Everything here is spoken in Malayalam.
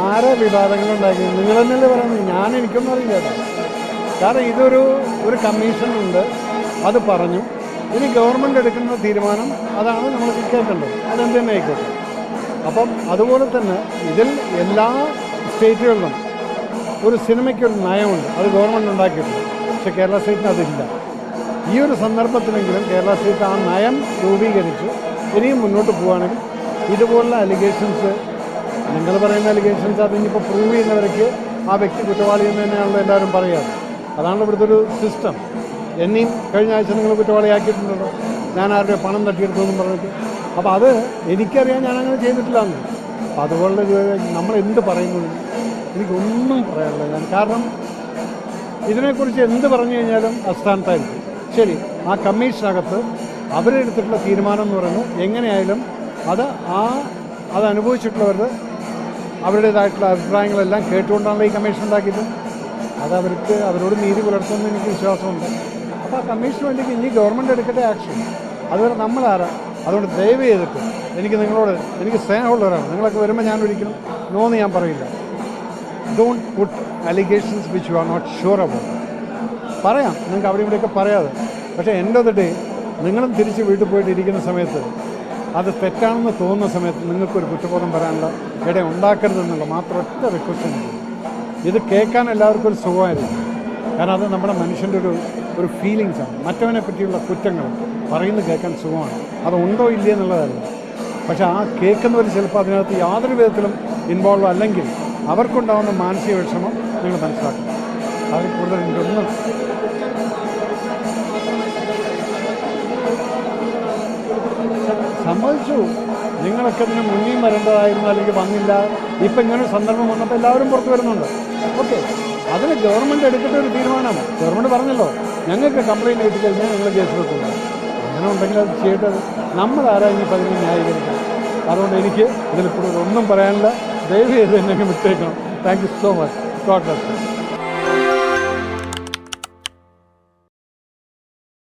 ആരെ വിവാദങ്ങളുണ്ടാക്കി നിങ്ങൾ തന്നെയല്ലേ പറയുന്നത്? ഞാൻ എനിക്കൊന്നും അറിയില്ല കേട്ടോ. കാരണം ഒരു കമ്മീഷനുണ്ട്, അത് പറഞ്ഞു. ഇനി ഗവൺമെൻറ് എടുക്കുന്ന തീരുമാനം അതാണ് നമ്മൾ കേൾക്കേണ്ടത്. അതെന്ത് തന്നെ ആയിക്കോട്ടെ. അപ്പം അതുപോലെ തന്നെ ഇതിൽ എല്ലാ സ്റ്റേറ്റുകളിലും ഒരു സിനിമയ്ക്കൊരു നയമുണ്ട്, അത് ഗവൺമെൻറ് ഉണ്ടാക്കിയിട്ടുണ്ട്. പക്ഷേ കേരള സ്റ്റേറ്റിന് അതില്ല. ഈ ഒരു സന്ദർഭത്തിലെങ്കിലും കേരള സ്റ്റേറ്റ് ആ നയം രൂപീകരിച്ച് ഇനിയും മുന്നോട്ട് പോവുകയാണെങ്കിൽ ഇതുപോലുള്ള അലിഗേഷൻസ്, നിങ്ങൾ പറയുന്ന അലിഗേഷൻസ്, അതിനിപ്പോൾ പ്രൂവ് ചെയ്യുന്നവർക്ക് ആ വ്യക്തി കുറ്റവാളി എന്ന് തന്നെയാണല്ലോ എല്ലാവരും പറയാറ്. അതാണല്ലോ ഇവിടുത്തെ ഒരു സിസ്റ്റം. എന്നെയും കഴിഞ്ഞ ആഴ്ച നിങ്ങൾ കുറ്റവാളിയാക്കിയിട്ടുണ്ടല്ലോ, ഞാൻ ആരുടെ പണം തട്ടിയെടുത്തു എന്നും പറഞ്ഞിട്ട്. അപ്പോൾ അത് എനിക്കറിയാം, ഞാനങ്ങനെ ചെയ്തിട്ടില്ല എന്ന്. അപ്പോൾ അതുപോലെ നമ്മൾ എന്ത് പറയുന്നത്, എനിക്കൊന്നും പറയാനില്ല. കാരണം ഇതിനെക്കുറിച്ച് എന്ത് പറഞ്ഞു കഴിഞ്ഞാലും അസ്ഥാനത്തായിരിക്കും. ശരി, ആ കമ്മീഷനകത്ത് അവരെടുത്തിട്ടുള്ള തീരുമാനം എന്ന് പറയുന്നത് എങ്ങനെയായാലും അത് അനുഭവിച്ചിട്ടുള്ളവർ അവരുടേതായിട്ടുള്ള അഭിപ്രായങ്ങളെല്ലാം കേട്ടുകൊണ്ടാണല്ലോ ഈ കമ്മീഷൻ ഉണ്ടാക്കിയിട്ട്. അവരോട് നീതി പുലർത്തുമെന്ന് എനിക്ക് വിശ്വാസമുണ്ട്. അപ്പോൾ ആ കമ്മീഷന് വേണ്ടി ഇനി ഗവൺമെൻറ് എടുക്കട്ടെ ആക്ഷൻ. അതുപോലെ നമ്മളാരാ? അതുകൊണ്ട് ദയവ് ചെയ്തിട്ട് എനിക്ക് സ്നേഹമുള്ളവരാണ്. നിങ്ങളൊക്കെ വരുമ്പോൾ ഞാൻ ഒരിക്കലും നോന്ന് ഞാൻ പറയില്ല. Don't put allegations which you are not sure about. പറയാം, നിങ്ങൾക്ക് അവിടെ ഇവിടെയൊക്കെ പറയാതെ. പക്ഷേ എൻ്റെ ഓഫ് ദ ഡേ നിങ്ങളും തിരിച്ച് വീട്ടിൽ പോയിട്ട് ഇരിക്കുന്ന സമയത്ത് അത് തെറ്റാണെന്ന് തോന്നുന്ന സമയത്ത് നിങ്ങൾക്കൊരു കുറ്റബോധം വരാനുള്ള ഇട ഉണ്ടാക്കരുതെന്നുള്ള മാത്രം ഒറ്റ റിക്വസ്റ്റ് ഉണ്ട്. ഇത് കേൾക്കാൻ എല്ലാവർക്കും ഒരു സുഖമായിരിക്കും. കാരണം അത് നമ്മുടെ മനുഷ്യൻ്റെ ഒരു ഫീലിങ്സാണ്. മറ്റവനെ പറ്റിയുള്ള കുറ്റങ്ങൾ പറയുന്നത് കേൾക്കാൻ സുഖമാണ്. അതുണ്ടോ ഇല്ലേ എന്നുള്ളതല്ല. പക്ഷെ ആ കേൾക്കുന്നവർ ചിലപ്പോൾ അതിനകത്ത് യാതൊരു വിധത്തിലും ഇൻവോൾവ് അല്ലെങ്കിൽ അവർക്കുണ്ടാകുന്ന മാനസിക വിഷമം നിങ്ങൾ മനസ്സിലാക്കണം. അതിൽ കൂടുതൽ എനിക്കൊന്നും സമ്മതിച്ചു. നിങ്ങളൊക്കെ ഇതിന് മുന്നേയും വരേണ്ടതായിരുന്നു, അല്ലെങ്കിൽ വന്നില്ല. ഇപ്പം ഇങ്ങനെ ഒരു സന്ദർഭം വന്നപ്പോൾ എല്ലാവരും പുറത്ത് വരുന്നുണ്ട്. ഓക്കെ, അതിന് ഗവൺമെൻറ് എടുക്കേണ്ട ഒരു തീരുമാനമാണ്. ഗവൺമെൻറ് പറഞ്ഞല്ലോ, ഞങ്ങൾക്ക് കംപ്ലയിൻറ്റ് കിട്ടിക്കഴിഞ്ഞാൽ നിങ്ങൾ കേസ് വെക്കുന്നു. അങ്ങനെ ഉണ്ടെങ്കിൽ അത് ചെയ്യേണ്ടത് നമ്മളാരാ ഇനിയിപ്പോൾ അതിനെ ന്യായീകരിക്കാം. അതുകൊണ്ട് എനിക്ക് ഇതിൽ കൂടുതൽ ഒന്നും പറയാനില്ല. ദയവ് ചെയ്ത് എന്നെ വിട്ടേക്കണം. Thank you so much. God bless U.